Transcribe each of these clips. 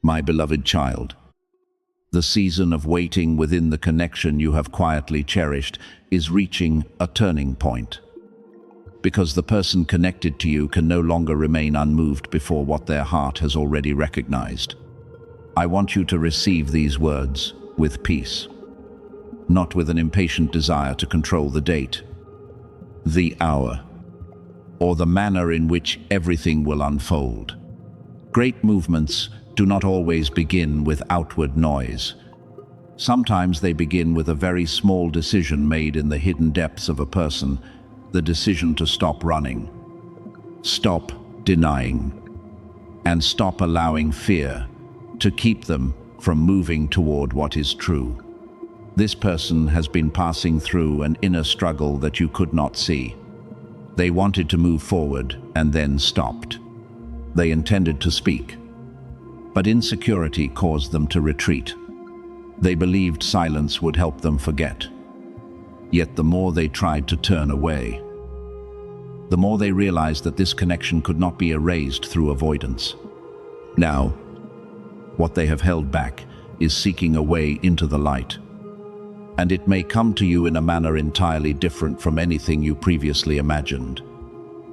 My beloved child, the season of waiting within the connection you have quietly cherished is reaching a turning point. Because the person connected to you can no longer remain unmoved before what their heart has already recognized. I want you to receive these words with peace, not with an impatient desire to control the date, the hour, or the manner in which everything will unfold. Great movements do not always begin with outward noise. Sometimes they begin with a very small decision made in the hidden depths of a person, the decision to stop running, stop denying, and stop allowing fear to keep them from moving toward what is true. This person has been passing through an inner struggle that you could not see. They wanted to move forward and then stopped. They intended to speak, but insecurity caused them to retreat. They believed silence would help them forget. Yet the more they tried to turn away, the more they realized that this connection could not be erased through avoidance. Now, what they have held back is seeking a way into the light. And it may come to you in a manner entirely different from anything you previously imagined.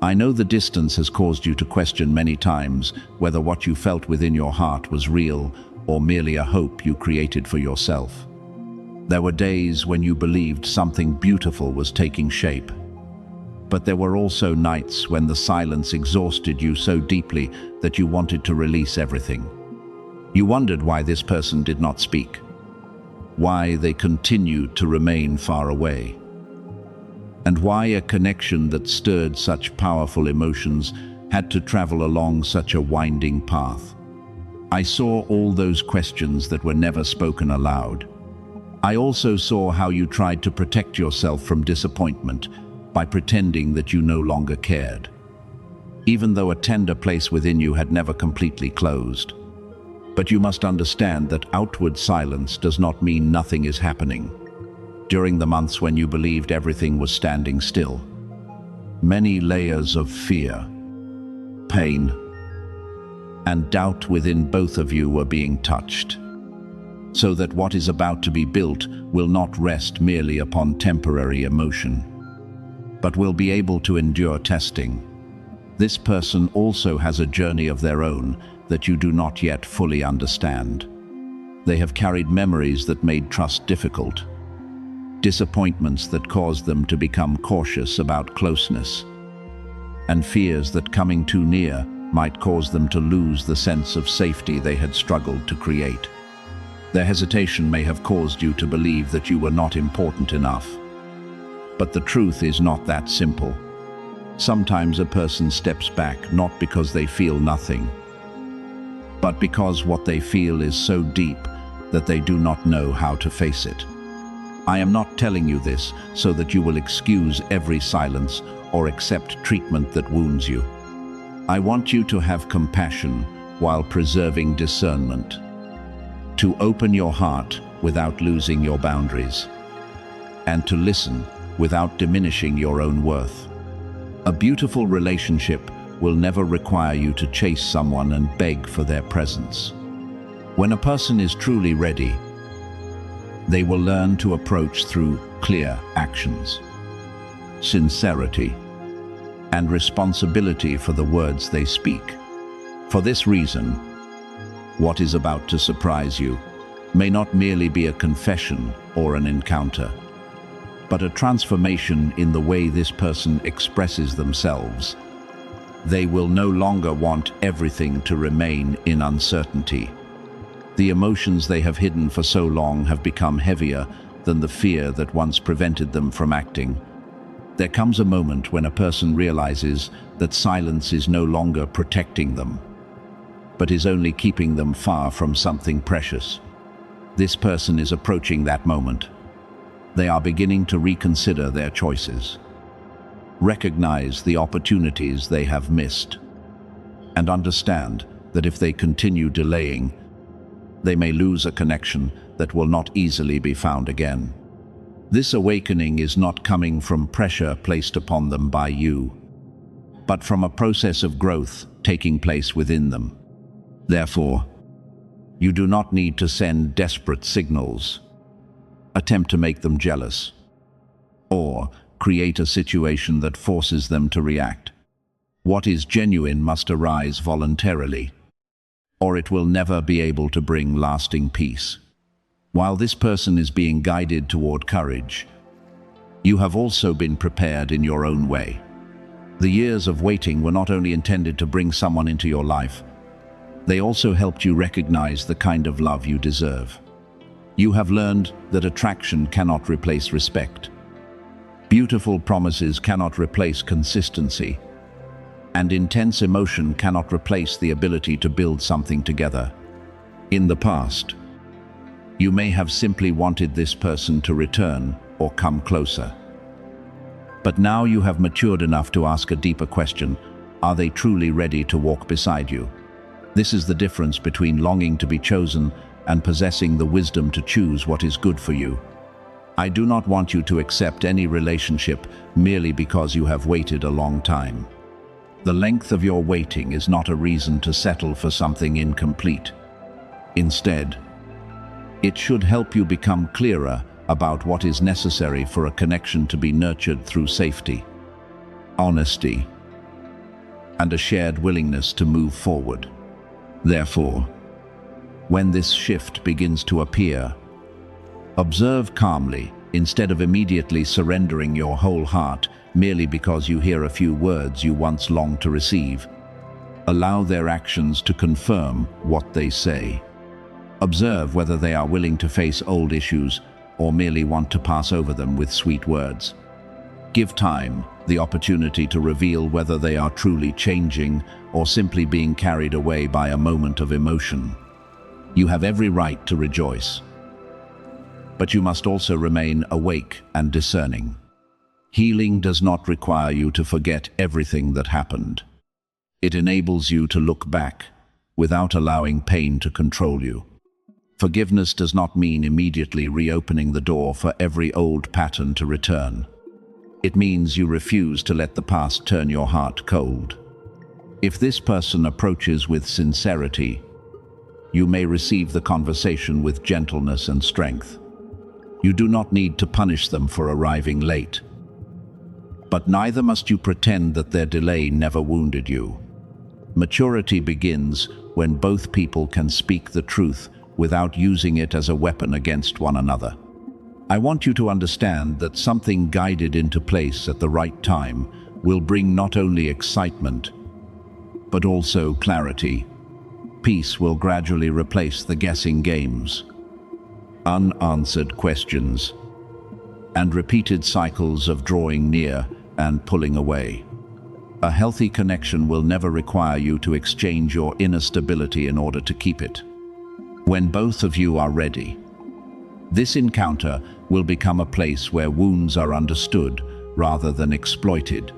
I know the distance has caused you to question many times whether what you felt within your heart was real or merely a hope you created for yourself. There were days when you believed something beautiful was taking shape. But there were also nights when the silence exhausted you so deeply that you wanted to release everything. You wondered why this person did not speak, why they continued to remain far away, and why a connection that stirred such powerful emotions had to travel along such a winding path. I saw all those questions that were never spoken aloud. I also saw how you tried to protect yourself from disappointment by pretending that you no longer cared, even though a tender place within you had never completely closed. But you must understand that outward silence does not mean nothing is happening. During the months when you believed everything was standing still, many layers of fear, pain, and doubt within both of you were being touched, so that what is about to be built will not rest merely upon temporary emotion, but will be able to endure testing. This person also has a journey of their own that you do not yet fully understand. They have carried memories that made trust difficult, disappointments that caused them to become cautious about closeness, and fears that coming too near might cause them to lose the sense of safety they had struggled to create. Their hesitation may have caused you to believe that you were not important enough. But the truth is not that simple. Sometimes a person steps back not because they feel nothing, but because what they feel is so deep that they do not know how to face it. I am not telling you this so that you will excuse every silence or accept treatment that wounds you. I want you to have compassion while preserving discernment, to open your heart without losing your boundaries, and to listen without diminishing your own worth. A beautiful relationship will never require you to chase someone and beg for their presence. When a person is truly ready, they will learn to approach through clear actions, sincerity, and responsibility for the words they speak. For this reason, what is about to surprise you may not merely be a confession or an encounter, but a transformation in the way this person expresses themselves. They will no longer want everything to remain in uncertainty. The emotions they have hidden for so long have become heavier than the fear that once prevented them from acting. There comes a moment when a person realizes that silence is no longer protecting them, but is only keeping them far from something precious. This person is approaching that moment. They are beginning to reconsider their choices, recognize the opportunities they have missed, and understand that if they continue delaying, they may lose a connection that will not easily be found again. This awakening is not coming from pressure placed upon them by you, but from a process of growth taking place within them. Therefore, You do not need to send desperate signals, attempt to make them jealous, or create a situation that forces them to react. What is genuine must arise voluntarily, or it will never be able to bring lasting peace. While this person is being guided toward courage, you have also been prepared in your own way. The years of waiting were not only intended to bring someone into your life, they also helped you recognize the kind of love you deserve. You have learned that attraction cannot replace respect. Beautiful promises cannot replace consistency, and intense emotion cannot replace the ability to build something together. In the past, you may have simply wanted this person to return or come closer. But now you have matured enough to ask a deeper question: are they truly ready to walk beside you? This is the difference between longing to be chosen and possessing the wisdom to choose what is good for you. I do not want you to accept any relationship merely because you have waited a long time. The length of your waiting is not a reason to settle for something incomplete. Instead, it should help you become clearer about what is necessary for a connection to be nurtured through safety, honesty, and a shared willingness to move forward. Therefore, when this shift begins to appear, observe calmly instead of immediately surrendering your whole heart merely because you hear a few words you once longed to receive. Allow their actions to confirm what they say. Observe whether they are willing to face old issues or merely want to pass over them with sweet words. Give time the opportunity to reveal whether they are truly changing or simply being carried away by a moment of emotion. You have every right to rejoice, but you must also remain awake and discerning. Healing does not require you to forget everything that happened. It enables you to look back without allowing pain to control you. Forgiveness does not mean immediately reopening the door for every old pattern to return. It means you refuse to let the past turn your heart cold. If this person approaches with sincerity, you may receive the conversation with gentleness and strength. You do not need to punish them for arriving late, but neither must you pretend that their delay never wounded you. Maturity begins when both people can speak the truth without using it as a weapon against one another. I want you to understand that something guided into place at the right time will bring not only excitement, but also clarity. Peace will gradually replace the guessing games, unanswered questions, and repeated cycles of drawing near and pulling away. A healthy connection will never require you to exchange your inner stability in order to keep it. When both of you are ready, this encounter will become a place where wounds are understood rather than exploited,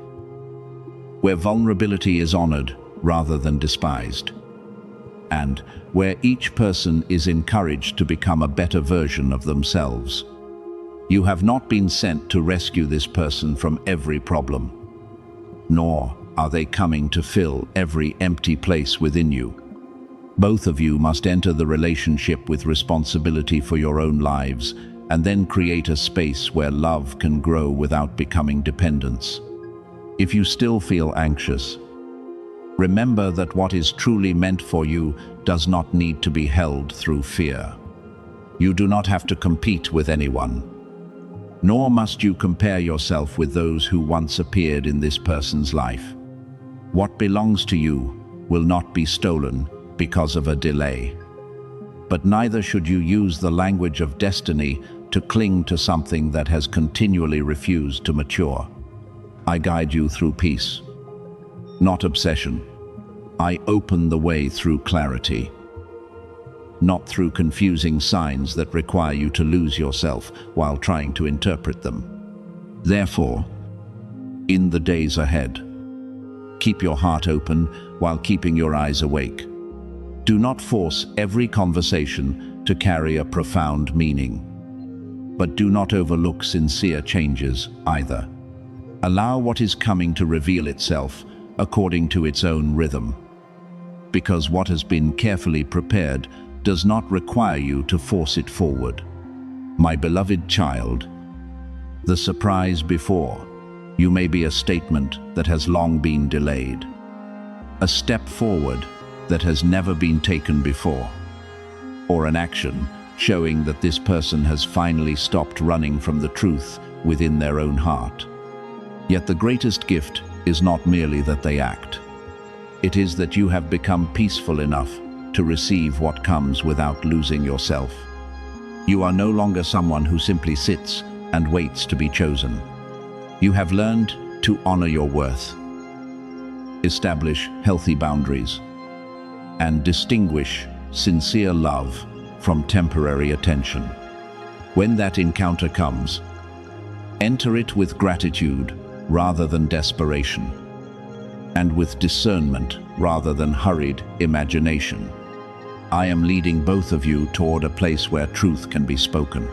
where vulnerability is honored rather than despised, and where each person is encouraged to become a better version of themselves. You have not been sent to rescue this person from every problem, nor are they coming to fill every empty place within you. Both of you must enter the relationship with responsibility for your own lives and then create a space where love can grow without becoming dependence. If you still feel anxious, remember that what is truly meant for you does not need to be held through fear. You do not have to compete with anyone, nor must you compare yourself with those who once appeared in this person's life. What belongs to you will not be stolen because of a delay. But neither should you use the language of destiny to cling to something that has continually refused to mature. I guide you through peace, not obsession. I open the way through clarity, not through confusing signs that require you to lose yourself while trying to interpret them. Therefore, in the days ahead, keep your heart open while keeping your eyes awake. Do not force every conversation to carry a profound meaning, but do not overlook sincere changes either. Allow what is coming to reveal itself according to its own rhythm, because what has been carefully prepared does not require you to force it forward. My beloved child, the surprise before you may be a statement that has long been delayed, a step forward that has never been taken before, or an action showing that this person has finally stopped running from the truth within their own heart. Yet the greatest gift is not merely that they act. It is that you have become peaceful enough to receive what comes without losing yourself. You are no longer someone who simply sits and waits to be chosen. You have learned to honor your worth, establish healthy boundaries, and distinguish sincere love from temporary attention. When that encounter comes, enter it with gratitude rather than desperation, and with discernment rather than hurried imagination. I am leading both of you toward a place where truth can be spoken,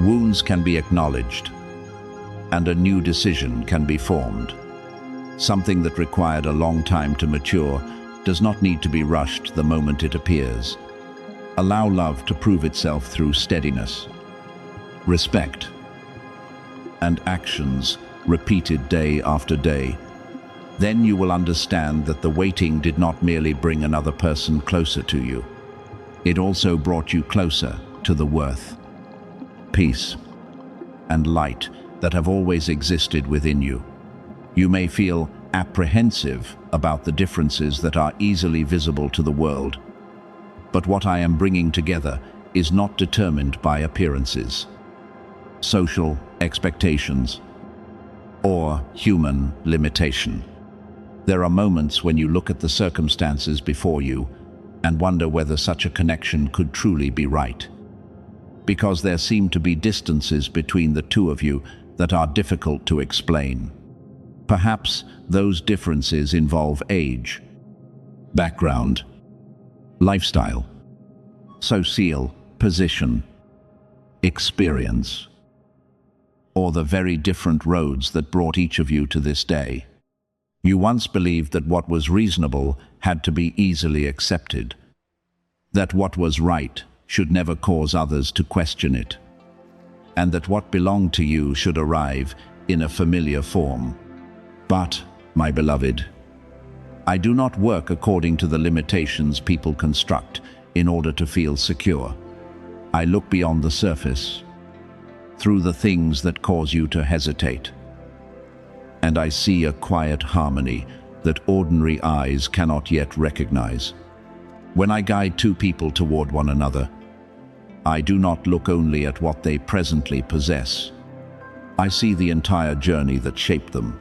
wounds can be acknowledged, and a new decision can be formed. Something that required a long time to mature does not need to be rushed the moment it appears. Allow love to prove itself through steadiness, respect, and actions repeated day after day. Then you will understand that the waiting did not merely bring another person closer to you. It also brought you closer to the worth, peace, and light that have always existed within you. You may feel apprehensive about the differences that are easily visible to the world, but what I am bringing together is not determined by appearances, social expectations, or human limitation. There are moments when you look at the circumstances before you and wonder whether such a connection could truly be right, because there seem to be distances between the two of you that are difficult to explain. Perhaps those differences involve age, background, lifestyle, social position, experience, or the very different roads that brought each of you to this day. You once believed that what was reasonable had to be easily accepted, that what was right should never cause others to question it, and that what belonged to you should arrive in a familiar form. But, my beloved, I do not work according to the limitations people construct in order to feel secure. I look beyond the surface, through the things that cause you to hesitate, and I see a quiet harmony that ordinary eyes cannot yet recognize. When I guide two people toward one another, I do not look only at what they presently possess. I see the entire journey that shaped them,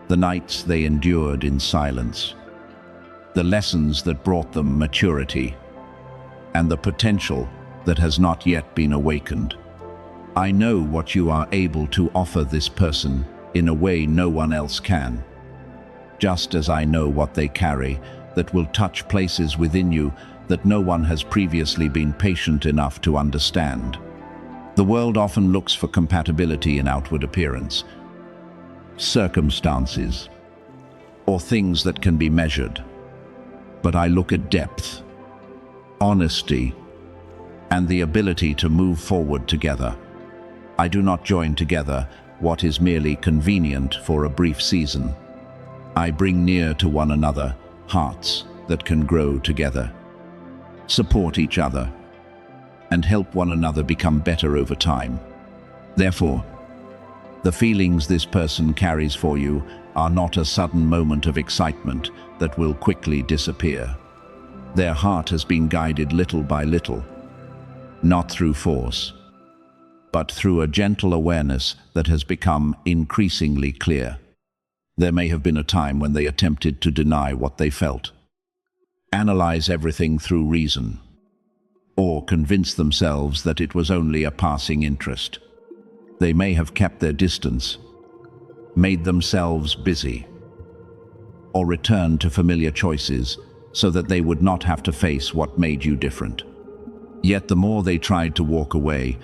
the nights they endured in silence, the lessons that brought them maturity, and the potential that has not yet been awakened. I know what you are able to offer this person in a way no one else can, just as I know what they carry that will touch places within you that no one has previously been patient enough to understand. The world often looks for compatibility in outward appearance, circumstances, or things that can be measured. But I look at depth, honesty, and the ability to move forward together. I do not join together what is merely convenient for a brief season. I bring near to one another hearts that can grow together, support each other, and help one another become better over time. Therefore, the feelings this person carries for you are not a sudden moment of excitement that will quickly disappear. Their heart has been guided little by little, not through force, but through a gentle awareness that has become increasingly clear. There may have been a time when they attempted to deny what they felt, analyze everything through reason, or convince themselves that it was only a passing interest. They may have kept their distance, made themselves busy, or returned to familiar choices so that they would not have to face what made you different. Yet the more they tried to walk away,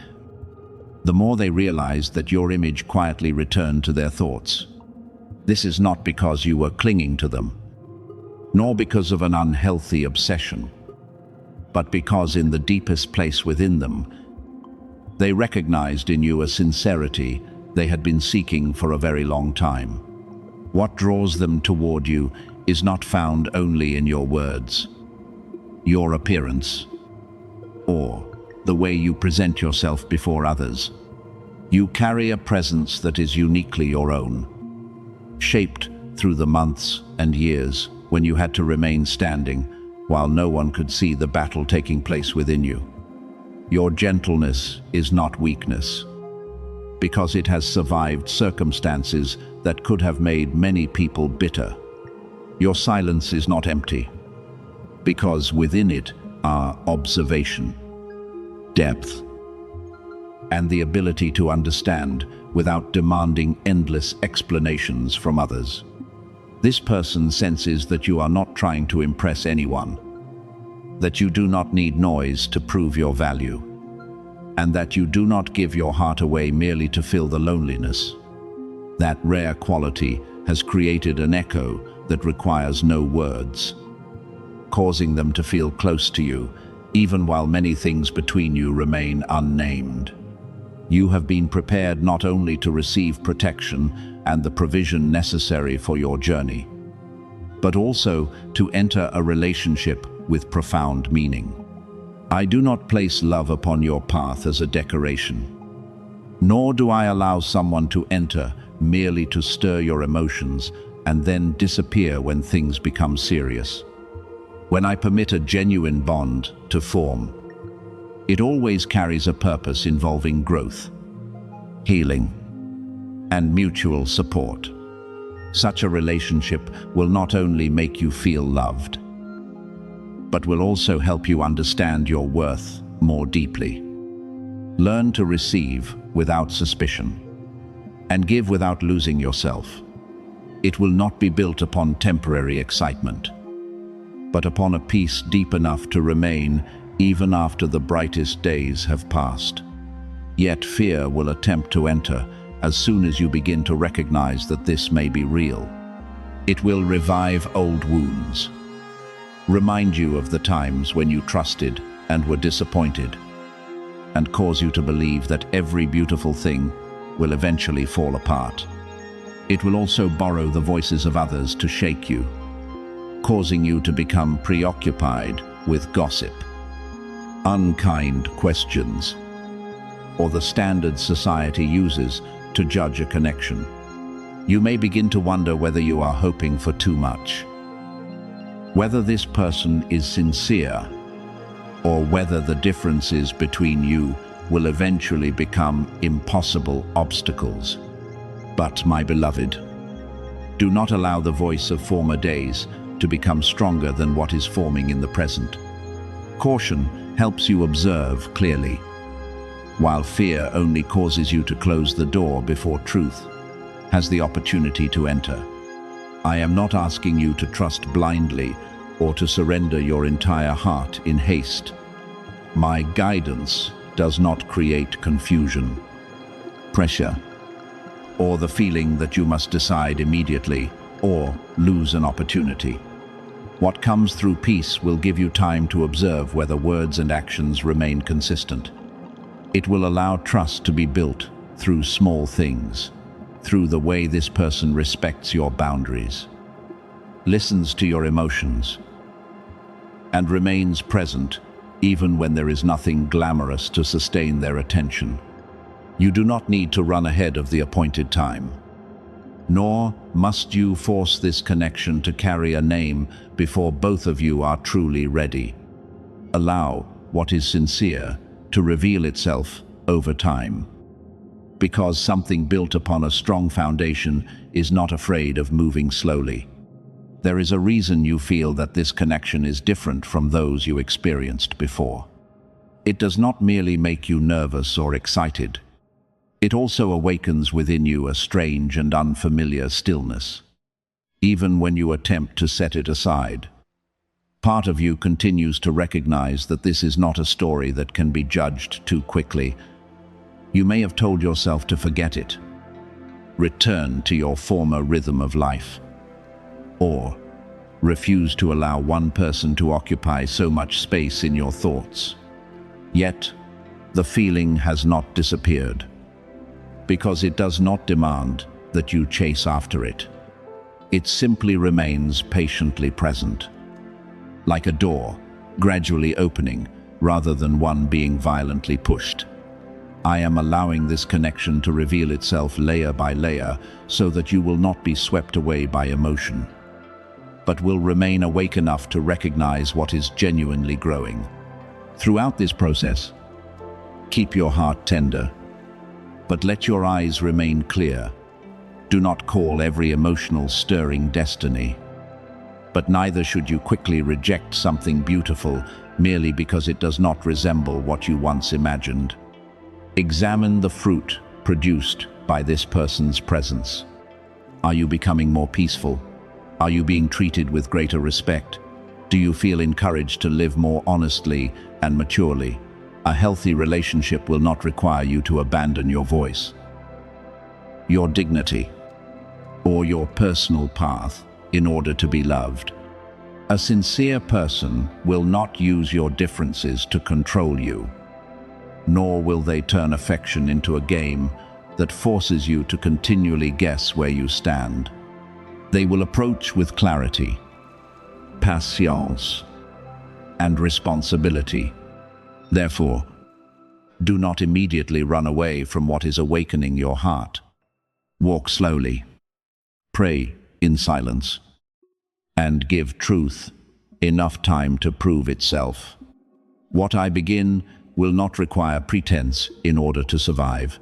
the more they realized that your image quietly returned to their thoughts. This is not because you were clinging to them, nor because of an unhealthy obsession. but because in the deepest place within them, they recognized in you a sincerity they had been seeking for a very long time. What draws them toward you is not found only in your words, your appearance, or the way you present yourself before others. You carry a presence that is uniquely your own, shaped through the months and years when you had to remain standing while no one could see the battle taking place within you. Your gentleness is not weakness, because it has survived circumstances that could have made many people bitter. Your silence is not empty, because within it are observation, depth, and the ability to understand without demanding endless explanations from others. This person senses that you are not trying to impress anyone, that you do not need noise to prove your value, and that you do not give your heart away merely to fill the loneliness. That rare quality has created an echo that requires no words, causing them to feel close to you, even while many things between you remain unnamed. You have been prepared not only to receive protection and the provision necessary for your journey, but also to enter a relationship with profound meaning. I do not place love upon your path as a decoration, nor do I allow someone to enter merely to stir your emotions and then disappear when things become serious. When I permit a genuine bond to form, it always carries a purpose involving growth, healing, and mutual support. Such a relationship will not only make you feel loved, but will also help you understand your worth more deeply. Learn to receive without suspicion, and give without losing yourself. It will not be built upon temporary excitement, but upon a peace deep enough to remain even after the brightest days have passed. Yet fear will attempt to enter as soon as you begin to recognize that this may be real. It will revive old wounds, remind you of the times when you trusted and were disappointed, and cause you to believe that every beautiful thing will eventually fall apart. It will also borrow the voices of others to shake you, causing you to become preoccupied with gossip, unkind questions, or the standards society uses to judge a connection. You may begin to wonder whether you are hoping for too much, whether this person is sincere, or whether the differences between you will eventually become impossible obstacles. But, my beloved, do not allow the voice of former days to become stronger than what is forming in the present. Caution helps you observe clearly, while fear only causes you to close the door before truth has the opportunity to enter. I am not asking you to trust blindly or to surrender your entire heart in haste. My guidance does not create confusion, pressure, or the feeling that you must decide immediately or lose an opportunity. What comes through peace will give you time to observe whether words and actions remain consistent. It will allow trust to be built through small things, through the way this person respects your boundaries, listens to your emotions, and remains present even when there is nothing glamorous to sustain their attention. You do not need to run ahead of the appointed time, nor must you force this connection to carry a name before both of you are truly ready. Allow what is sincere to reveal itself over time, because something built upon a strong foundation is not afraid of moving slowly. There is a reason you feel that this connection is different from those you experienced before. It does not merely make you nervous or excited. It also awakens within you a strange and unfamiliar stillness. Even when you attempt to set it aside, part of you continues to recognize that this is not a story that can be judged too quickly. You may have told yourself to forget it, return to your former rhythm of life, or Refuse to allow one person to occupy so much space in your thoughts. Yet, the feeling has not disappeared, because it does not demand that you chase after it. It simply remains patiently present, like a door, gradually opening, rather than one being violently pushed. I am allowing this connection to reveal itself layer by layer so that you will not be swept away by emotion, but will remain awake enough to recognize what is genuinely growing. Throughout this process, keep your heart tender, but let your eyes remain clear. Do not call every emotional stirring destiny, but neither should you quickly reject something beautiful merely because it does not resemble what you once imagined. Examine the fruit produced by this person's presence. Are you becoming more peaceful? Are you being treated with greater respect? Do you feel encouraged to live more honestly and maturely? A healthy relationship will not require you to abandon your voice, your dignity, or your personal path in order to be loved. A sincere person will not use your differences to control you, nor will they turn affection into a game that forces you to continually guess where you stand. They will approach with clarity, patience, and responsibility. Therefore, do not immediately run away from what is awakening your heart. Walk slowly, pray in silence, and give truth enough time to prove itself. What I begin will not require pretense in order to survive.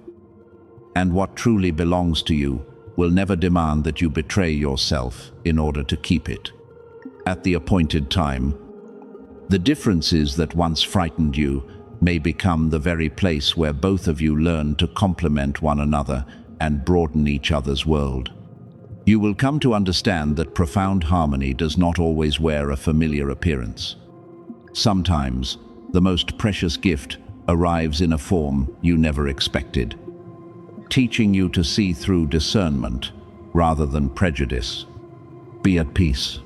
And what truly belongs to you will never demand that you betray yourself in order to keep it. At the appointed time, the differences that once frightened you may become the very place where both of you learn to complement one another and broaden each other's world. You will come to understand that profound harmony does not always wear a familiar appearance. Sometimes, the most precious gift arrives in a form you never expected, teaching you to see through discernment rather than prejudice. Be at peace,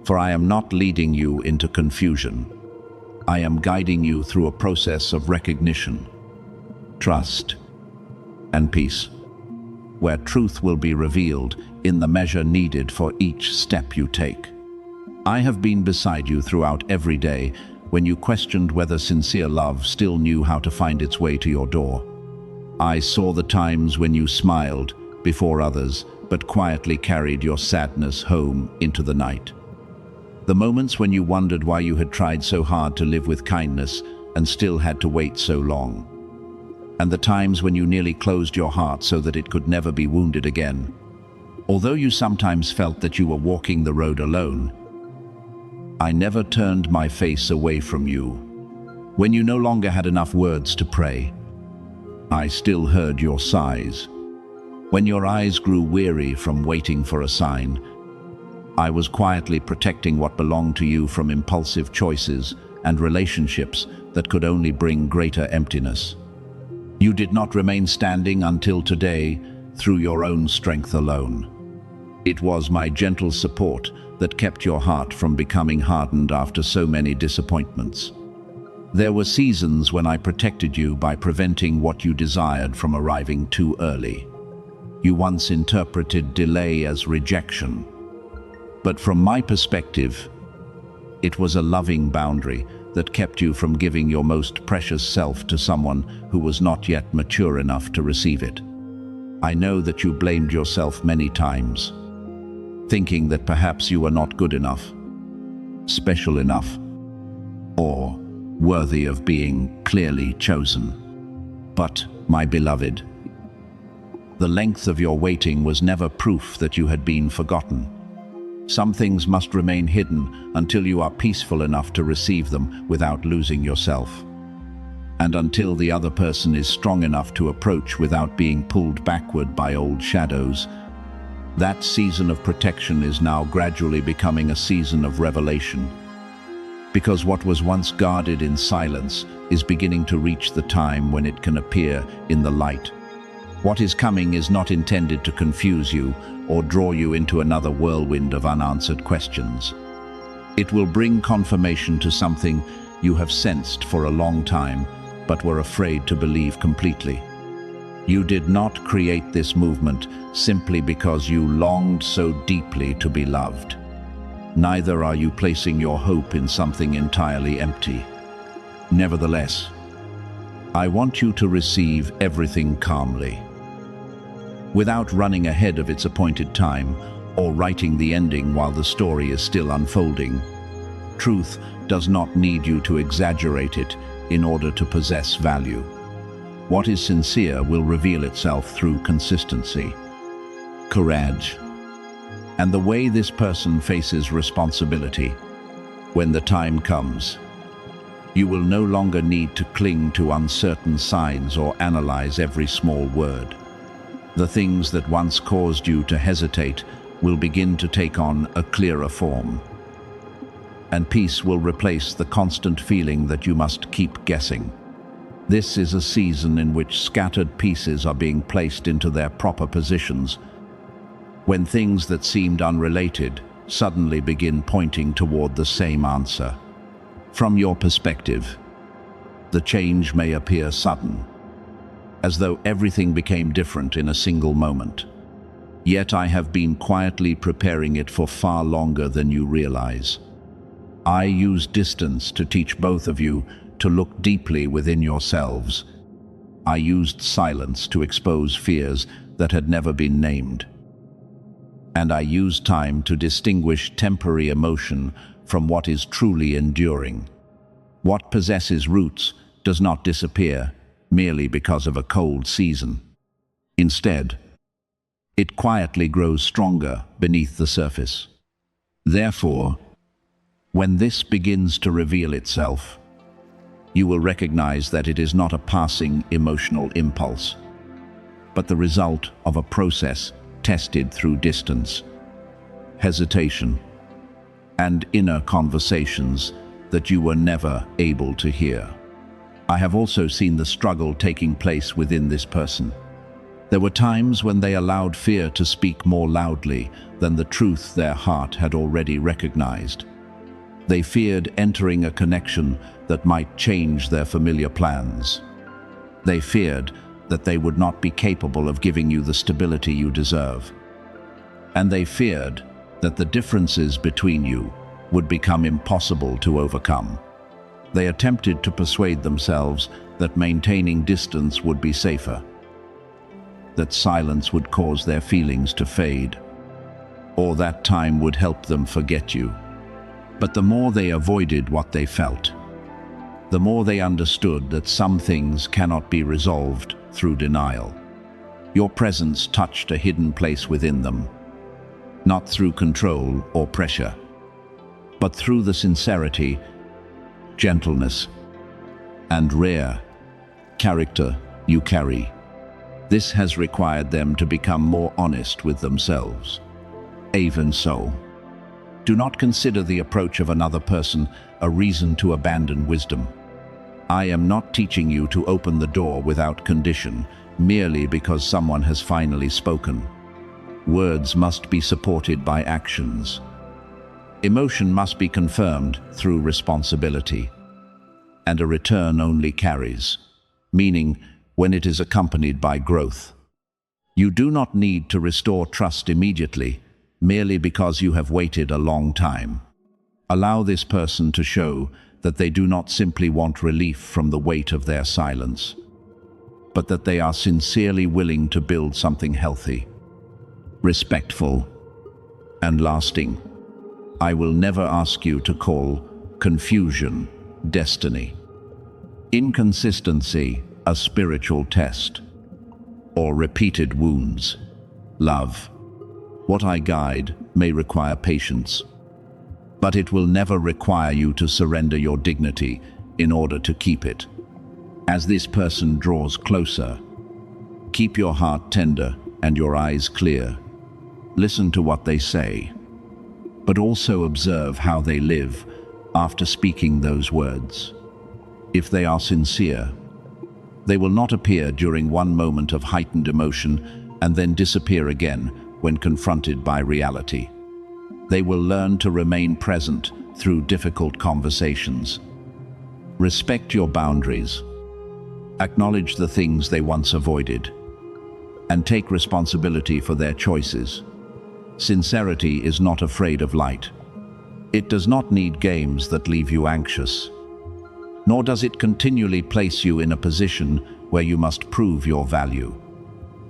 for I am not leading you into confusion. I am guiding you through a process of recognition, trust, and peace, where truth will be revealed in the measure needed for each step you take. I have been beside you throughout every day when you questioned whether sincere love still knew how to find its way to your door. I saw the times when you smiled before others, but quietly carried your sadness home into the night. The moments when you wondered why you had tried so hard to live with kindness and still had to wait so long. And the times when you nearly closed your heart so that it could never be wounded again. Although you sometimes felt that you were walking the road alone, I never turned my face away from you. When you no longer had enough words to pray, I still heard your sighs. When your eyes grew weary from waiting for a sign, I was quietly protecting what belonged to you from impulsive choices and relationships that could only bring greater emptiness. You did not remain standing until today through your own strength alone. It was my gentle support that kept your heart from becoming hardened after so many disappointments. There were seasons when I protected you by preventing what you desired from arriving too early. You once interpreted delay as rejection, but from my perspective, it was a loving boundary that kept you from giving your most precious self to someone who was not yet mature enough to receive it. I know that you blamed yourself many times, thinking that perhaps you were not good enough, special enough, or worthy of being clearly chosen. But, my beloved, the length of your waiting was never proof that you had been forgotten. Some things must remain hidden until you are peaceful enough to receive them without losing yourself. And until the other person is strong enough to approach without being pulled backward by old shadows. That season of protection is now gradually becoming a season of revelation. Because what was once guarded in silence is beginning to reach the time when it can appear in the light. What is coming is not intended to confuse you or draw you into another whirlwind of unanswered questions. It will bring confirmation to something you have sensed for a long time, but were afraid to believe completely. You did not create this movement simply because you longed so deeply to be loved. Neither are you placing your hope in something entirely empty. Nevertheless, I want you to receive everything calmly, without running ahead of its appointed time or writing the ending while the story is still unfolding. Truth does not need you to exaggerate it in order to possess value. What is sincere will reveal itself through consistency, courage, and the way this person faces responsibility. When the time comes, you will no longer need to cling to uncertain signs or analyze every small word. The things that once caused you to hesitate will begin to take on a clearer form, and peace will replace the constant feeling that you must keep guessing. This is a season in which scattered pieces are being placed into their proper positions, when things that seemed unrelated suddenly begin pointing toward the same answer. From your perspective, the change may appear sudden, as though everything became different in a single moment. Yet I have been quietly preparing it for far longer than you realize. I used distance to teach both of you to look deeply within yourselves. I used silence to expose fears that had never been named. And I used time to distinguish temporary emotion from what is truly enduring. What possesses roots does not disappear merely because of a cold season. Instead, it quietly grows stronger beneath the surface. Therefore, when this begins to reveal itself, you will recognize that it is not a passing emotional impulse, but the result of a process tested through distance, hesitation, and inner conversations that you were never able to hear. I have also seen the struggle taking place within this person. There were times when they allowed fear to speak more loudly than the truth their heart had already recognized. They feared entering a connection that might change their familiar plans. They feared that they would not be capable of giving you the stability you deserve. And they feared that the differences between you would become impossible to overcome. They attempted to persuade themselves that maintaining distance would be safer, that silence would cause their feelings to fade, or that time would help them forget you. But the more they avoided what they felt, the more they understood that some things cannot be resolved through denial. Your presence touched a hidden place within them, not through control or pressure, but through the sincerity, gentleness, and rare character you carry. This has required them to become more honest with themselves. Even so, do not consider the approach of another person a reason to abandon wisdom. I am not teaching you to open the door without condition, merely because someone has finally spoken. Words must be supported by actions. Emotion must be confirmed through responsibility. And a return only carries, meaning when it is accompanied by growth. You do not need to restore trust immediately, merely because you have waited a long time. Allow this person to show that they do not simply want relief from the weight of their silence, but that they are sincerely willing to build something healthy, respectful, and lasting. I will never ask you to call confusion destiny, inconsistency a spiritual test, or repeated wounds love. What I guide may require patience, but it will never require you to surrender your dignity in order to keep it. As this person draws closer, keep your heart tender and your eyes clear. Listen to what they say, but also observe how they live after speaking those words. If they are sincere, They will not appear during one moment of heightened emotion and then disappear again when confronted by reality. They will learn to remain present through difficult conversations. Respect your boundaries. Acknowledge the things they once avoided, and take responsibility for their choices. Sincerity is not afraid of light. It does not need games that leave you anxious, nor does it continually place you in a position where you must prove your value.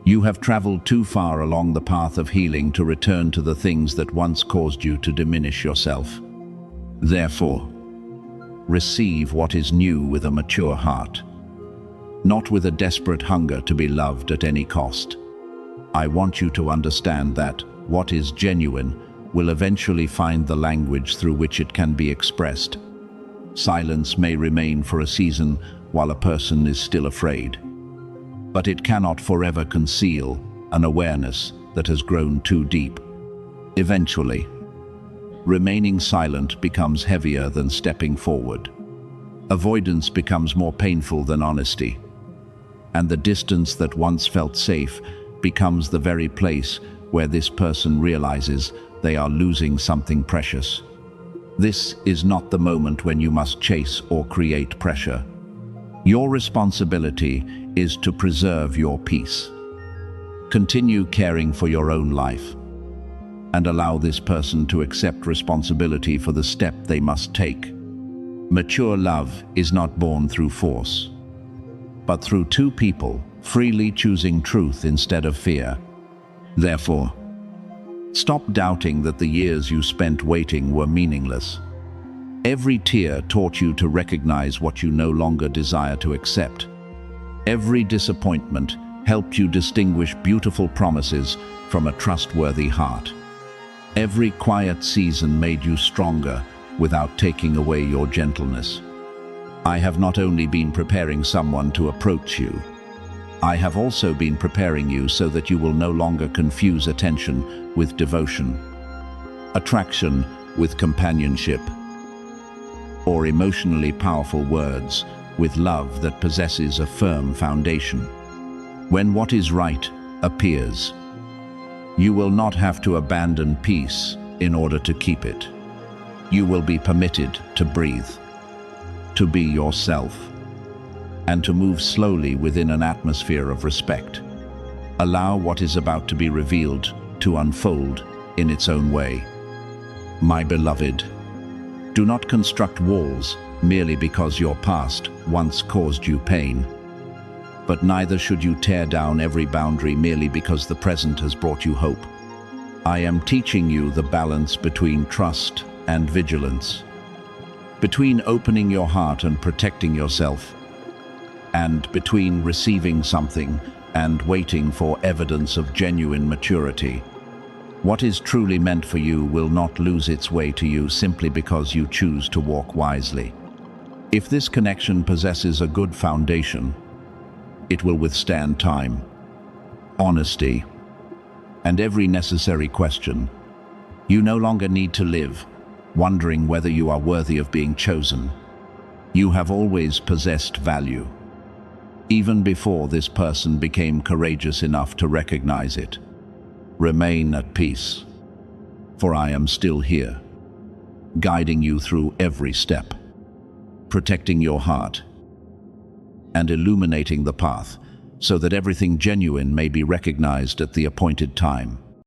You have traveled too far along the path of healing to return to the things that once caused you to diminish yourself. Therefore, receive what is new with a mature heart, not with a desperate hunger to be loved at any cost. I want you to understand that what is genuine will eventually find the language through which it can be expressed. Silence may remain for a season while a person is still afraid, but it cannot forever conceal an awareness that has grown too deep. Eventually, remaining silent becomes heavier than stepping forward. Avoidance becomes more painful than honesty, and the distance that once felt safe becomes the very place where this person realizes they are losing something precious. This is not the moment when you must chase or create pressure. Your responsibility is to preserve your peace. Continue caring for your own life, and allow this person to accept responsibility for the step they must take. Mature love is not born through force, but through two people freely choosing truth instead of fear. Therefore, stop doubting that the years you spent waiting were meaningless. Every tear taught you to recognize what you no longer desire to accept. Every disappointment helped you distinguish beautiful promises from a trustworthy heart. Every quiet season made you stronger without taking away your gentleness. I have not only been preparing someone to approach you, I have also been preparing you so that you will no longer confuse attention with devotion, attraction with companionship, or emotionally powerful words with love that possesses a firm foundation. When what is right appears, you will not have to abandon peace in order to keep it. You will be permitted to breathe, to be yourself, and to move slowly within an atmosphere of respect. Allow what is about to be revealed to unfold in its own way. My beloved, do not construct walls merely because your past once caused you pain. But neither should you tear down every boundary merely because the present has brought you hope. I am teaching you the balance between trust and vigilance, between opening your heart and protecting yourself, and between receiving something and waiting for evidence of genuine maturity. What is truly meant for you will not lose its way to you simply because you choose to walk wisely. If this connection possesses a good foundation, it will withstand time, honesty, and every necessary question. You no longer need to live wondering whether you are worthy of being chosen. You have always possessed value, even before this person became courageous enough to recognize it. Remain at peace, for I am still here, guiding you through every step, protecting your heart, and illuminating the path so that everything genuine may be recognized at the appointed time.